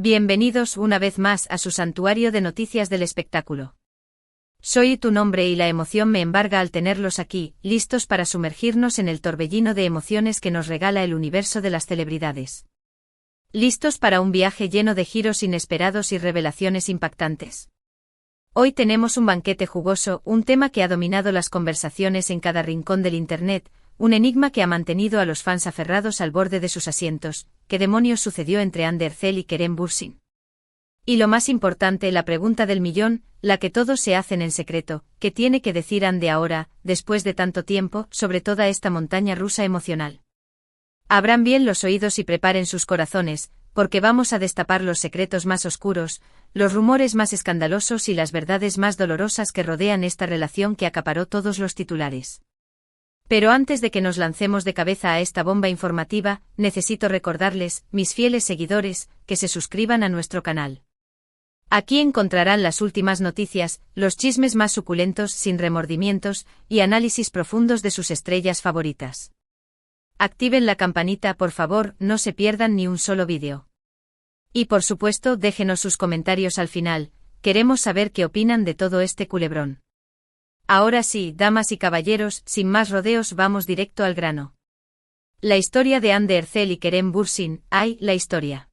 Bienvenidos una vez más a su santuario de noticias del espectáculo. Soy tu nombre y la emoción me embarga al tenerlos aquí, listos para sumergirnos en el torbellino de emociones que nos regala el universo de las celebridades. Listos para un viaje lleno de giros inesperados y revelaciones impactantes. Hoy tenemos un banquete jugoso, un tema que ha dominado las conversaciones en cada rincón del Internet, un enigma que ha mantenido a los fans aferrados al borde de sus asientos. ¿Qué demonios sucedió entre Ander Zel y Kerem Bürsin? Y lo más importante, la pregunta del millón, la que todos se hacen en secreto, ¿qué tiene que decir Ande ahora, después de tanto tiempo, sobre toda esta montaña rusa emocional? Abran bien los oídos y preparen sus corazones, porque vamos a destapar los secretos más oscuros, los rumores más escandalosos y las verdades más dolorosas que rodean esta relación que acaparó todos los titulares. Pero antes de que nos lancemos de cabeza a esta bomba informativa, necesito recordarles, mis fieles seguidores, que se suscriban a nuestro canal. Aquí encontrarán las últimas noticias, los chismes más suculentos sin remordimientos y análisis profundos de sus estrellas favoritas. Activen la campanita, por favor, no se pierdan ni un solo vídeo. Y por supuesto, déjenos sus comentarios al final, queremos saber qué opinan de todo este culebrón. Ahora sí, damas y caballeros, sin más rodeos vamos directo al grano. La historia de Ander Zel y Kerem Bürsin, la historia.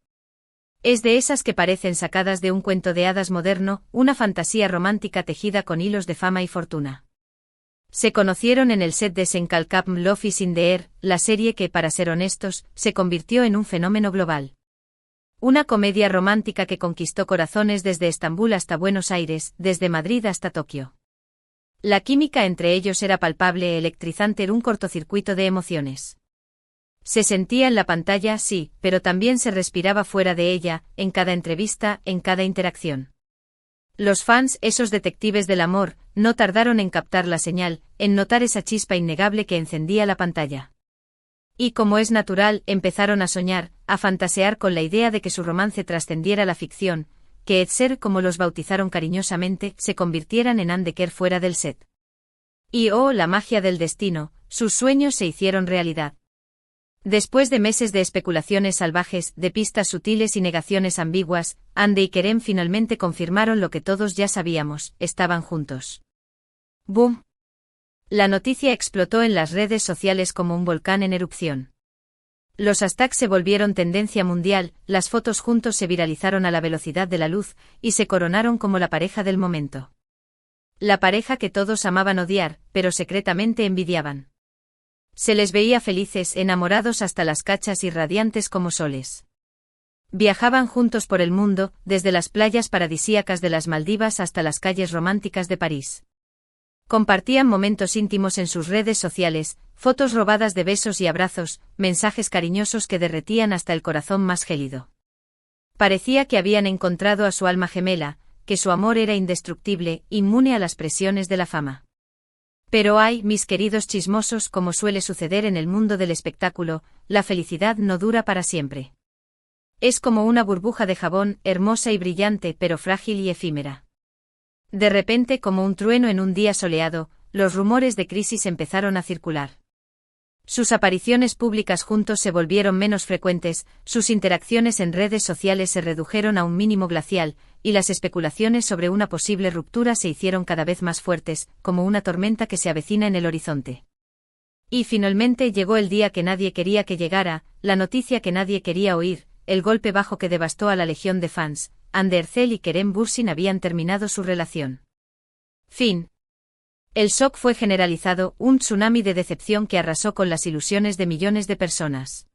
Es de esas que parecen sacadas de un cuento de hadas moderno, una fantasía romántica tejida con hilos de fama y fortuna. Se conocieron en el set de Senkalkap Love is in the Air, la serie que, para ser honestos, se convirtió en un fenómeno global. Una comedia romántica que conquistó corazones desde Estambul hasta Buenos Aires, desde Madrid hasta Tokio. La química entre ellos era palpable, electrizante, era un cortocircuito de emociones. Se sentía en la pantalla, sí, pero también se respiraba fuera de ella, en cada entrevista, en cada interacción. Los fans, esos detectives del amor, no tardaron en captar la señal, en notar esa chispa innegable que encendía la pantalla. Y como es natural, empezaron a soñar, a fantasear con la idea de que su romance trascendiera la ficción, que Edser, como los bautizaron cariñosamente, se convirtieran en Andeker fuera del set. Y la magia del destino, sus sueños se hicieron realidad. Después de meses de especulaciones salvajes, de pistas sutiles y negaciones ambiguas, Ande y Kerem finalmente confirmaron lo que todos ya sabíamos, estaban juntos. ¡Boom! La noticia explotó en las redes sociales como un volcán en erupción. Los hashtags se volvieron tendencia mundial, las fotos juntos se viralizaron a la velocidad de la luz, y se coronaron como la pareja del momento. La pareja que todos amaban odiar, pero secretamente envidiaban. Se les veía felices, enamorados hasta las cachas y radiantes como soles. Viajaban juntos por el mundo, desde las playas paradisíacas de las Maldivas hasta las calles románticas de París. Compartían momentos íntimos en sus redes sociales, fotos robadas de besos y abrazos, mensajes cariñosos que derretían hasta el corazón más gélido. Parecía que habían encontrado a su alma gemela, que su amor era indestructible, inmune a las presiones de la fama. Pero mis queridos chismosos, como suele suceder en el mundo del espectáculo, la felicidad no dura para siempre. Es como una burbuja de jabón, hermosa y brillante, pero frágil y efímera. De repente, como un trueno en un día soleado, los rumores de crisis empezaron a circular. Sus apariciones públicas juntos se volvieron menos frecuentes, sus interacciones en redes sociales se redujeron a un mínimo glacial, y las especulaciones sobre una posible ruptura se hicieron cada vez más fuertes, como una tormenta que se avecina en el horizonte. Y finalmente llegó el día que nadie quería que llegara, la noticia que nadie quería oír, el golpe bajo que devastó a la legión de fans. Ander Zel y Kerem Bürsin habían terminado su relación. Fin. El shock fue generalizado, un tsunami de decepción que arrasó con las ilusiones de millones de personas.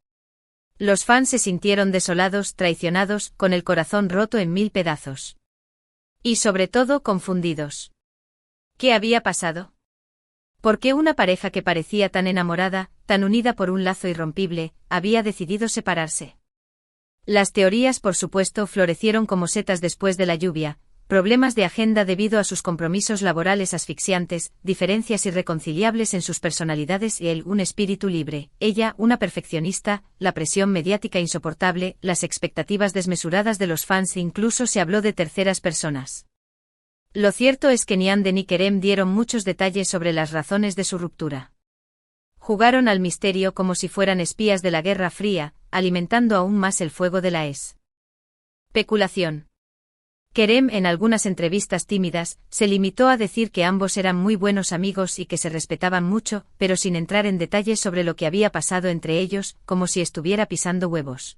Los fans se sintieron desolados, traicionados, con el corazón roto en 1000 pedazos. Y sobre todo confundidos. ¿Qué había pasado? ¿Por qué una pareja que parecía tan enamorada, tan unida por un lazo irrompible, había decidido separarse? Las teorías, por supuesto, florecieron como setas después de la lluvia, problemas de agenda debido a sus compromisos laborales asfixiantes, diferencias irreconciliables en sus personalidades y él, un espíritu libre, ella, una perfeccionista, la presión mediática insoportable, las expectativas desmesuradas de los fans e incluso se habló de terceras personas. Lo cierto es que ni Ande ni Kerem dieron muchos detalles sobre las razones de su ruptura. Jugaron al misterio como si fueran espías de la Guerra Fría, alimentando aún más el fuego de la Especulación. Kerem, en algunas entrevistas tímidas, se limitó a decir que ambos eran muy buenos amigos y que se respetaban mucho, pero sin entrar en detalles sobre lo que había pasado entre ellos, como si estuviera pisando huevos.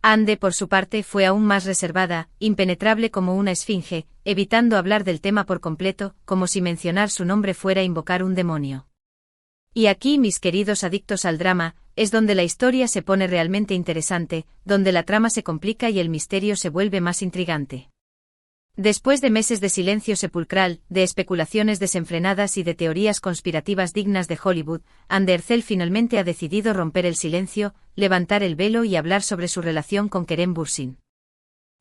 Hande, por su parte, fue aún más reservada, impenetrable como una esfinge, evitando hablar del tema por completo, como si mencionar su nombre fuera invocar un demonio. Y aquí, mis queridos adictos al drama, es donde la historia se pone realmente interesante, donde la trama se complica y el misterio se vuelve más intrigante. Después de meses de silencio sepulcral, de especulaciones desenfrenadas y de teorías conspirativas dignas de Hollywood, Hande Erçel finalmente ha decidido romper el silencio, levantar el velo y hablar sobre su relación con Kerem Bürsin.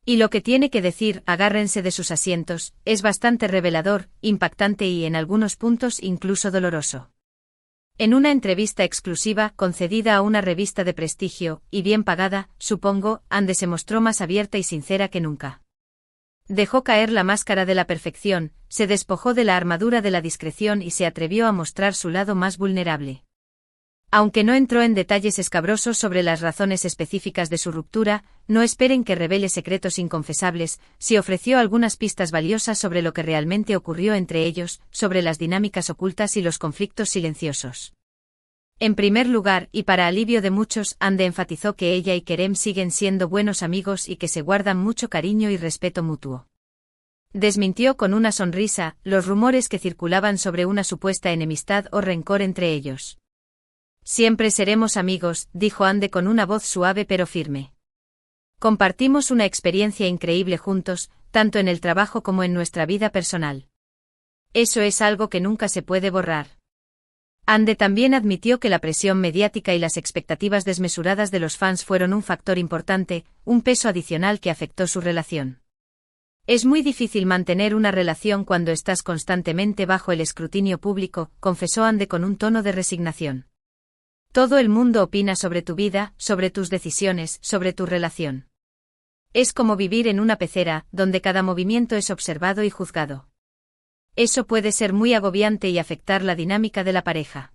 Y lo que tiene que decir, agárrense de sus asientos, es bastante revelador, impactante y en algunos puntos incluso doloroso. En una entrevista exclusiva, concedida a una revista de prestigio, y bien pagada, supongo, Hande se mostró más abierta y sincera que nunca. Dejó caer la máscara de la perfección, se despojó de la armadura de la discreción y se atrevió a mostrar su lado más vulnerable. Aunque no entró en detalles escabrosos sobre las razones específicas de su ruptura, no esperen que revele secretos inconfesables, sí ofreció algunas pistas valiosas sobre lo que realmente ocurrió entre ellos, sobre las dinámicas ocultas y los conflictos silenciosos. En primer lugar, y para alivio de muchos, Hande enfatizó que ella y Kerem siguen siendo buenos amigos y que se guardan mucho cariño y respeto mutuo. Desmintió con una sonrisa los rumores que circulaban sobre una supuesta enemistad o rencor entre ellos. Siempre seremos amigos, dijo Hande con una voz suave pero firme. Compartimos una experiencia increíble juntos, tanto en el trabajo como en nuestra vida personal. Eso es algo que nunca se puede borrar. Hande también admitió que la presión mediática y las expectativas desmesuradas de los fans fueron un factor importante, un peso adicional que afectó su relación. Es muy difícil mantener una relación cuando estás constantemente bajo el escrutinio público, confesó Hande con un tono de resignación. Todo el mundo opina sobre tu vida, sobre tus decisiones, sobre tu relación. Es como vivir en una pecera, donde cada movimiento es observado y juzgado. Eso puede ser muy agobiante y afectar la dinámica de la pareja.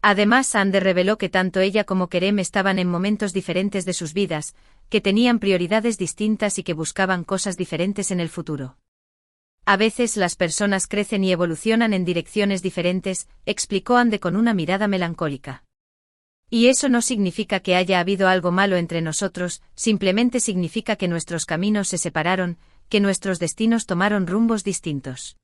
Además, Hande reveló que tanto ella como Kerem estaban en momentos diferentes de sus vidas, que tenían prioridades distintas y que buscaban cosas diferentes en el futuro. A veces las personas crecen y evolucionan en direcciones diferentes, explicó Hande con una mirada melancólica. Y eso no significa que haya habido algo malo entre nosotros, simplemente significa que nuestros caminos se separaron, que nuestros destinos tomaron rumbos distintos.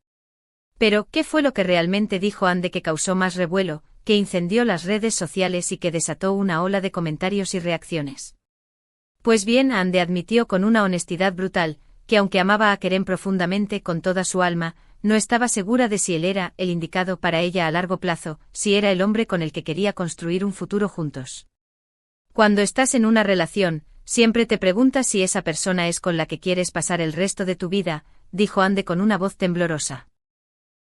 Pero, ¿qué fue lo que realmente dijo Hande que causó más revuelo, que incendió las redes sociales y que desató una ola de comentarios y reacciones? Pues bien, Hande admitió con una honestidad brutal, que aunque amaba a Kerem profundamente con toda su alma, no estaba segura de si él era el indicado para ella a largo plazo, si era el hombre con el que quería construir un futuro juntos. Cuando estás en una relación, siempre te preguntas si esa persona es con la que quieres pasar el resto de tu vida, dijo Hande con una voz temblorosa.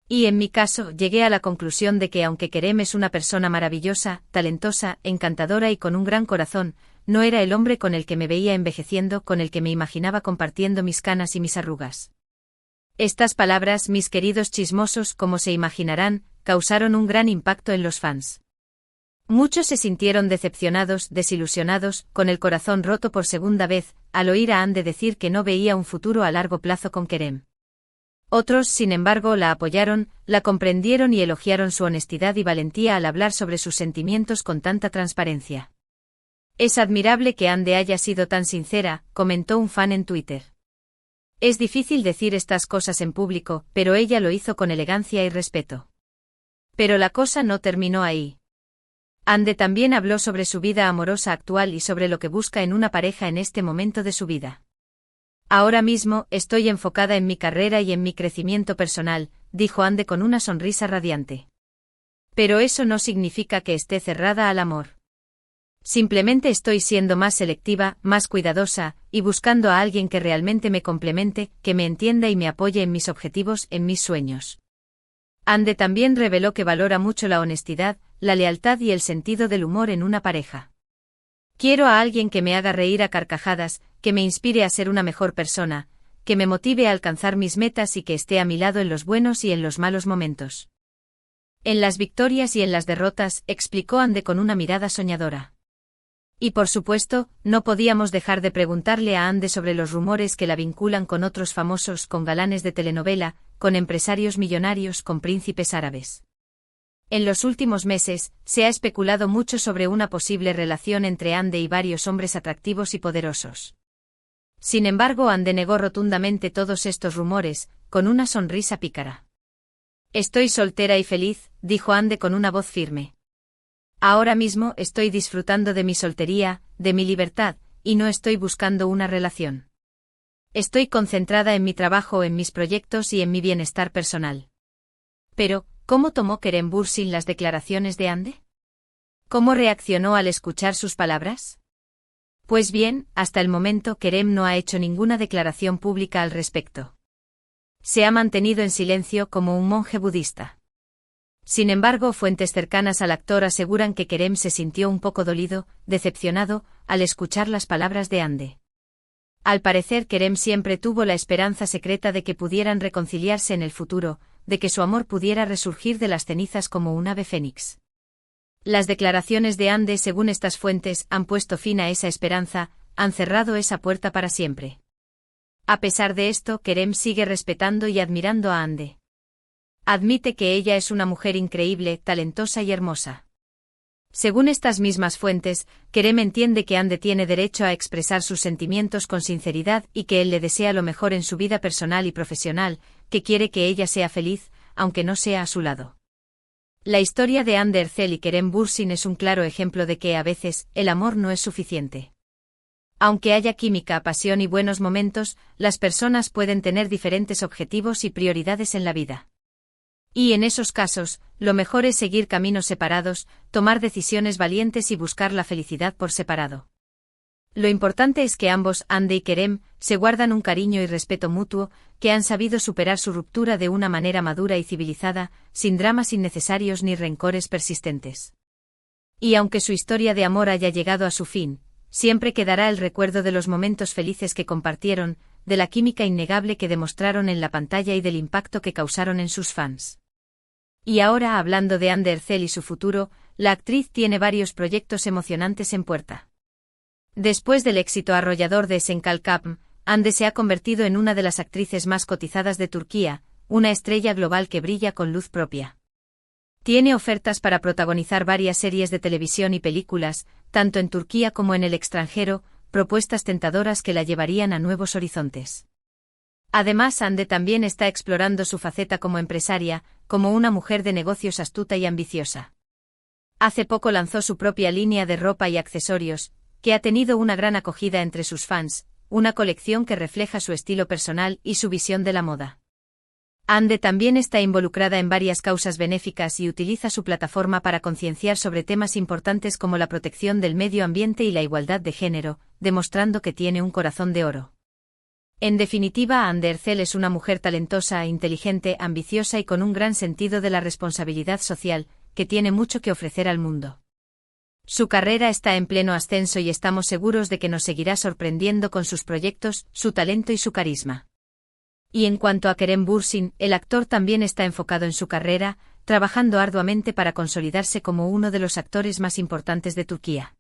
Y en mi caso, llegué a la conclusión de que aunque Kerem es una persona maravillosa, talentosa, encantadora y con un gran corazón, no era el hombre con el que me veía envejeciendo, con el que me imaginaba compartiendo mis canas y mis arrugas. Estas palabras, mis queridos chismosos, como se imaginarán, causaron un gran impacto en los fans. Muchos se sintieron decepcionados, desilusionados, con el corazón roto por segunda vez, al oír a Hande decir que no veía un futuro a largo plazo con Kerem. Otros, sin embargo, la apoyaron, la comprendieron y elogiaron su honestidad y valentía al hablar sobre sus sentimientos con tanta transparencia. Es admirable que Hande haya sido tan sincera, comentó un fan en Twitter. Es difícil decir estas cosas en público, pero ella lo hizo con elegancia y respeto. Pero la cosa no terminó ahí. Hande también habló sobre su vida amorosa actual y sobre lo que busca en una pareja en este momento de su vida. Ahora mismo, estoy enfocada en mi carrera y en mi crecimiento personal, dijo Hande con una sonrisa radiante. Pero eso no significa que esté cerrada al amor. Simplemente estoy siendo más selectiva, más cuidadosa, y buscando a alguien que realmente me complemente, que me entienda y me apoye en mis objetivos, en mis sueños. Hande también reveló que valora mucho la honestidad, la lealtad y el sentido del humor en una pareja. Quiero a alguien que me haga reír a carcajadas, que me inspire a ser una mejor persona, que me motive a alcanzar mis metas y que esté a mi lado en los buenos y en los malos momentos. En las victorias y en las derrotas, explicó Hande con una mirada soñadora. Y por supuesto, no podíamos dejar de preguntarle a Ande sobre los rumores que la vinculan con otros famosos, con galanes de telenovela, con empresarios millonarios, con príncipes árabes. En los últimos meses, se ha especulado mucho sobre una posible relación entre Ande y varios hombres atractivos y poderosos. Sin embargo, Ande negó rotundamente todos estos rumores, con una sonrisa pícara. Estoy soltera y feliz, dijo Ande con una voz firme. Ahora mismo estoy disfrutando de mi soltería, de mi libertad, y no estoy buscando una relación. Estoy concentrada en mi trabajo, en mis proyectos y en mi bienestar personal. Pero, ¿cómo tomó Kerem Bürsin las declaraciones de Ande? ¿Cómo reaccionó al escuchar sus palabras? Pues bien, hasta el momento Kerem no ha hecho ninguna declaración pública al respecto. Se ha mantenido en silencio como un monje budista. Sin embargo, fuentes cercanas al actor aseguran que Kerem se sintió un poco dolido, decepcionado, al escuchar las palabras de Ande. Al parecer, Kerem siempre tuvo la esperanza secreta de que pudieran reconciliarse en el futuro, de que su amor pudiera resurgir de las cenizas como un ave fénix. Las declaraciones de Ande, según estas fuentes, han puesto fin a esa esperanza, han cerrado esa puerta para siempre. A pesar de esto, Kerem sigue respetando y admirando a Ande. Admite que ella es una mujer increíble, talentosa y hermosa. Según estas mismas fuentes, Kerem entiende que Ande tiene derecho a expresar sus sentimientos con sinceridad y que él le desea lo mejor en su vida personal y profesional, que quiere que ella sea feliz, aunque no sea a su lado. La historia de Ande Erçel y Kerem Bürsin es un claro ejemplo de que a veces, el amor no es suficiente. Aunque haya química, pasión y buenos momentos, las personas pueden tener diferentes objetivos y prioridades en la vida. Y en esos casos, lo mejor es seguir caminos separados, tomar decisiones valientes y buscar la felicidad por separado. Lo importante es que ambos, Ande y Kerem, se guardan un cariño y respeto mutuo, que han sabido superar su ruptura de una manera madura y civilizada, sin dramas innecesarios ni rencores persistentes. Y aunque su historia de amor haya llegado a su fin, siempre quedará el recuerdo de los momentos felices que compartieron, de la química innegable que demostraron en la pantalla y del impacto que causaron en sus fans. Y ahora, hablando de Ande Erçel y su futuro, la actriz tiene varios proyectos emocionantes en puerta. Después del éxito arrollador de Senkalkapm, Ande se ha convertido en una de las actrices más cotizadas de Turquía, una estrella global que brilla con luz propia. Tiene ofertas para protagonizar varias series de televisión y películas, tanto en Turquía como en el extranjero, propuestas tentadoras que la llevarían a nuevos horizontes. Además, Ande también está explorando su faceta como empresaria, como una mujer de negocios astuta y ambiciosa. Hace poco lanzó su propia línea de ropa y accesorios, que ha tenido una gran acogida entre sus fans, una colección que refleja su estilo personal y su visión de la moda. Ande también está involucrada en varias causas benéficas y utiliza su plataforma para concienciar sobre temas importantes como la protección del medio ambiente y la igualdad de género, demostrando que tiene un corazón de oro. En definitiva, Ande Erçel es una mujer talentosa, inteligente, ambiciosa y con un gran sentido de la responsabilidad social, que tiene mucho que ofrecer al mundo. Su carrera está en pleno ascenso y estamos seguros de que nos seguirá sorprendiendo con sus proyectos, su talento y su carisma. Y en cuanto a Kerem Bürsin, el actor también está enfocado en su carrera, trabajando arduamente para consolidarse como uno de los actores más importantes de Turquía.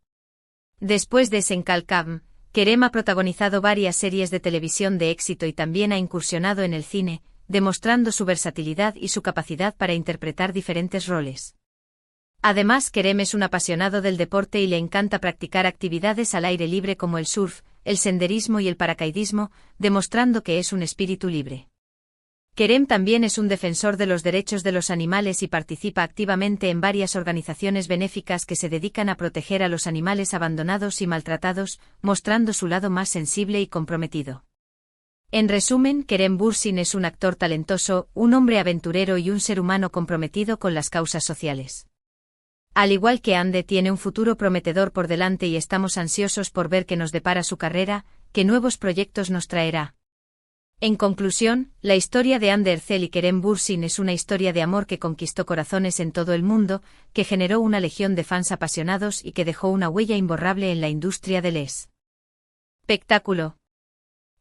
Después de Senkalkapm, Kerem ha protagonizado varias series de televisión de éxito y también ha incursionado en el cine, demostrando su versatilidad y su capacidad para interpretar diferentes roles. Además, Kerem es un apasionado del deporte y le encanta practicar actividades al aire libre como el surf, el senderismo y el paracaidismo, demostrando que es un espíritu libre. Kerem también es un defensor de los derechos de los animales y participa activamente en varias organizaciones benéficas que se dedican a proteger a los animales abandonados y maltratados, mostrando su lado más sensible y comprometido. En resumen, Kerem Bürsin es un actor talentoso, un hombre aventurero y un ser humano comprometido con las causas sociales. Al igual que Ande, tiene un futuro prometedor por delante y estamos ansiosos por ver qué nos depara su carrera, qué nuevos proyectos nos traerá. En conclusión, la historia de Ande Erçel y Kerem Bürsin es una historia de amor que conquistó corazones en todo el mundo, que generó una legión de fans apasionados y que dejó una huella imborrable en la industria del espectáculo.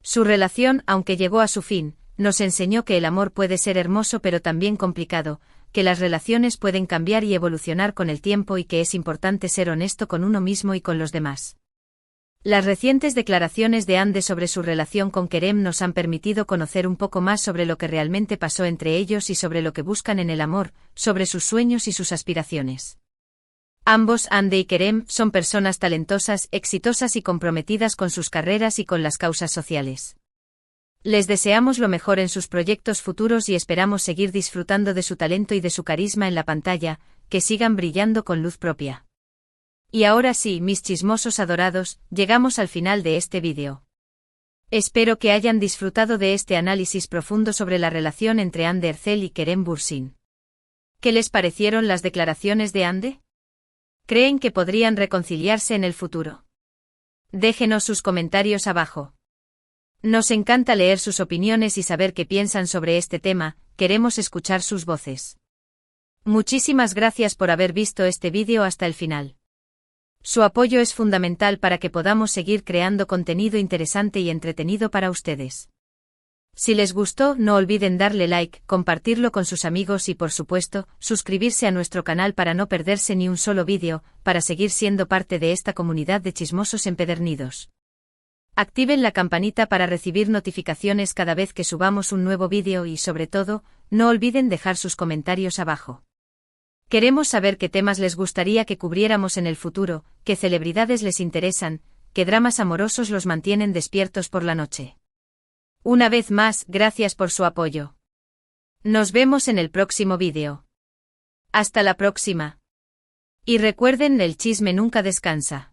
Su relación, aunque llegó a su fin, nos enseñó que el amor puede ser hermoso pero también complicado, que las relaciones pueden cambiar y evolucionar con el tiempo y que es importante ser honesto con uno mismo y con los demás. Las recientes declaraciones de Hande sobre su relación con Kerem nos han permitido conocer un poco más sobre lo que realmente pasó entre ellos y sobre lo que buscan en el amor, sobre sus sueños y sus aspiraciones. Ambos, Hande y Kerem, son personas talentosas, exitosas y comprometidas con sus carreras y con las causas sociales. Les deseamos lo mejor en sus proyectos futuros y esperamos seguir disfrutando de su talento y de su carisma en la pantalla, que sigan brillando con luz propia. Y ahora sí, mis chismosos adorados, llegamos al final de este vídeo. Espero que hayan disfrutado de este análisis profundo sobre la relación entre Hande Erçel y Kerem Bürsin. ¿Qué les parecieron las declaraciones de Hande? ¿Creen que podrían reconciliarse en el futuro? Déjenos sus comentarios abajo. Nos encanta leer sus opiniones y saber qué piensan sobre este tema, queremos escuchar sus voces. Muchísimas gracias por haber visto este vídeo hasta el final. Su apoyo es fundamental para que podamos seguir creando contenido interesante y entretenido para ustedes. Si les gustó, no olviden darle like, compartirlo con sus amigos y, por supuesto, suscribirse a nuestro canal para no perderse ni un solo vídeo, para seguir siendo parte de esta comunidad de chismosos empedernidos. Activen la campanita para recibir notificaciones cada vez que subamos un nuevo vídeo y, sobre todo, no olviden dejar sus comentarios abajo. Queremos saber qué temas les gustaría que cubriéramos en el futuro, qué celebridades les interesan, qué dramas amorosos los mantienen despiertos por la noche. Una vez más, gracias por su apoyo. Nos vemos en el próximo vídeo. Hasta la próxima. Y recuerden, el chisme nunca descansa.